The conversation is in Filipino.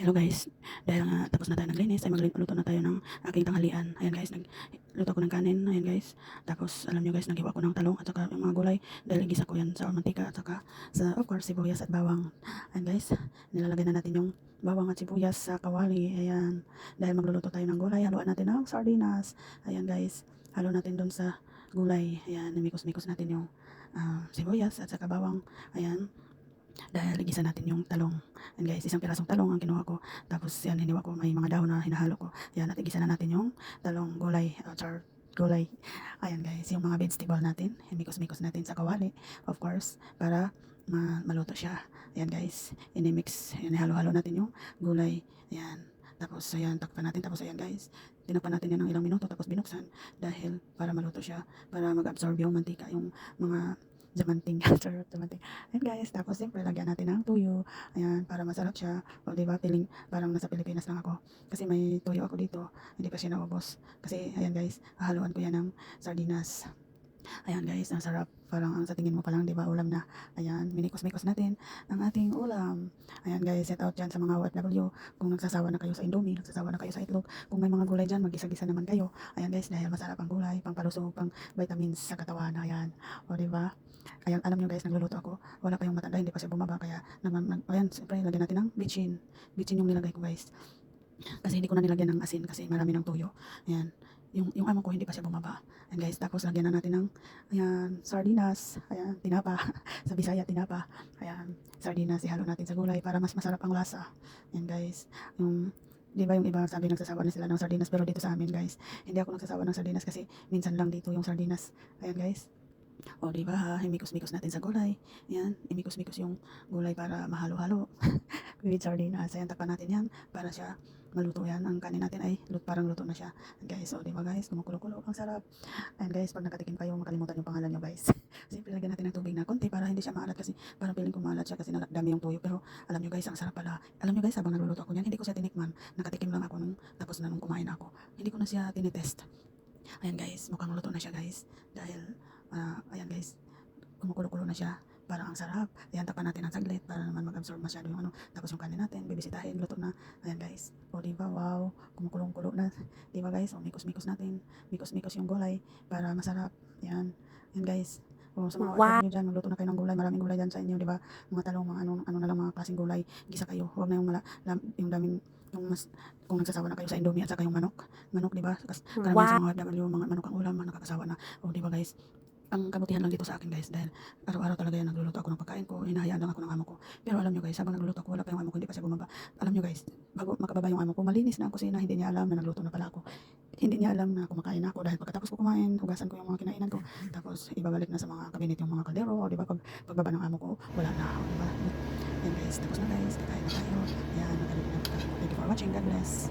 Hello guys, dahil nga tapos na tayo naglinis ay magluto na tayo ng aking tanghalian. Ayan guys, nagluto ko ng kanin. Ayan guys, tapos alam nyo guys, naghiwa ko ng talong at saka yung mga gulay dahil igisa ko yan sa mantika at saka sa of course sibuyas at bawang. Ayan guys, nilalagay na natin yung bawang at sibuyas sa kawali. Ayan, dahil magluluto tayo ng gulay, haluan natin ng sardinas. Ayan guys, halo natin dun sa gulay. Ayan, namikos-mikos natin yung sibuyas at saka bawang. Ayan, dahil igisa natin yung talong. And guys, isang pirasong talong ang kinuha ko. Tapos yan, hiniwa ko, may mga dahon na hinahalo ko. Yan, at igisa na natin yung talong gulay, gulay. Ayan guys, yung mga vegetable natin, himikos-mikos natin sa kawali, of course, para maluto siya. Ayan guys, inimix, hinahalo-halo natin yung gulay. Ayan. Tapos ayan, takpan natin. Tapos ayan guys, tinakpan natin yan ng ilang minuto. Tapos binuksan dahil para maluto siya, para mag-absorb yung mantika, yung mga jamanting. Charot, jamanting. Ayan guys, tapos siyempre lagyan natin ng tuyo. Ayan, para masarap siya. O diba, feeling parang nasa Pilipinas lang ako. Kasi may tuyo ako dito. Hindi pa siya naubos. Kasi ayan guys, hahaluan ko yan ng sardinas. Ayan guys, ang sarap. Parang ang sa tingin mo pa lang, di ba, ulam na. Ayan, minikos-mikos natin ang ating ulam. Ayan guys, set out dyan sa mga OFW. Kung nagsasawa na kayo sa Indomie, nagsasawa na kayo sa itlog, kung may mga gulay dyan, mag-isa-gisa naman kayo. Ayan guys, dahil masarap ang gulay, pang palusog, pang vitamins sa katawan. Ayan, o di ba? Ayan, alam nyo guys, nagluluto ako. Wala pa yung matanda, hindi pa siya bumaba. Kaya, ayan, siyempre, lagyan natin ng bitchin. Bitchin yung nilagay ko guys. Kasi hindi ko na nilagyan ng asin kasi marami ng tuyo. Ayan. Yung amo ko hindi pa siya bumaba. And guys, tapos lagyan na natin ng ayan, sardinas. Ayan, tinapa. Sa Bisaya, tinapa. Ayan, sardinas, ihalo natin sa gulay para mas masarap ang lasa. Ayan guys. Yung di ba yung iba sabi nagsasawa na sila ng sardinas, pero dito sa amin guys, hindi ako nagsasawa ng sardinas kasi minsan lang dito yung sardinas. Ayan guys. O di ba, himikos-mikos natin sa gulay. Ayan, imikos-mikos yung gulay para mahalo-halo. With sardinas. Ayan, takpan natin yan para siya maluto yan. Ang kanin natin ay parang luto na siya. And guys, o diba guys, kumukulo-kulo. Ang sarap. And guys, pag nakatikim kayo, makalimutan yung pangalan nyo guys. Siyempre, lagyan natin ng tubig na konti para hindi siya maalat kasi parang piling ko maalat siya kasi dami yung tuyo. Pero alam nyo guys, ang sarap pala. Alam nyo guys, habang nagluluto ako yan, hindi ko siya tinikman. Nakatikim lang ako nung tapos na nung kumain ako. Hindi ko na siya tinitest. Ayan guys, mukhang luto na siya guys. Dahil, ayan guys, kumukulo-kulo na siya. Parang ang sarap. Ayan, tapan natin ng saglit para naman mag-absorb masyado yung ano. Tapos yung kanin natin, bibisitahin, luto na. Ayan guys. O diba, wow. Kumukulong-kulo na. Diba guys, o mikos-mikos natin. Mikos-mikos yung gulay para masarap. Ayan. Ayan guys. O sa mga Wow. OFW dyan, magluto na kayo ng gulay. Maraming gulay dyan sa inyo, diba? Mga talong, mga ano na lang, mga klaseng gulay. Gisa kayo. Huwag na yung, yung daming yung mas kung nagsasawa na kayo sa Indomie at saka yung manok diba? Karamihan sa Wow. mga OFW, mga manok ang ulam, nakakasawa na. O diba guys, ang kabutihan lang dito sa akin guys dahil araw-araw talaga yan nagluluto ako ng pagkain ko, hinahayaan lang ako ng amo ko. Pero alam nyo guys, habang nagluluto ako, wala pa yung amo ko, hindi pa siya bumaba. Alam nyo guys, bago makababa yung amo ko, malinis na ang kusina, hindi niya alam na nagluto na pala ako. Hindi niya alam na kumakain ako dahil pagkatapos ko kumain, hugasan ko yung mga kinainan ko, tapos ibabalik na sa mga kabinet yung mga kaldero, o diba, pagbaba ng amo ko, wala na, o diba? Yan guys, tapos na guys, kakain na tayo. Yan, magaling na. Thank you for watching, God bless.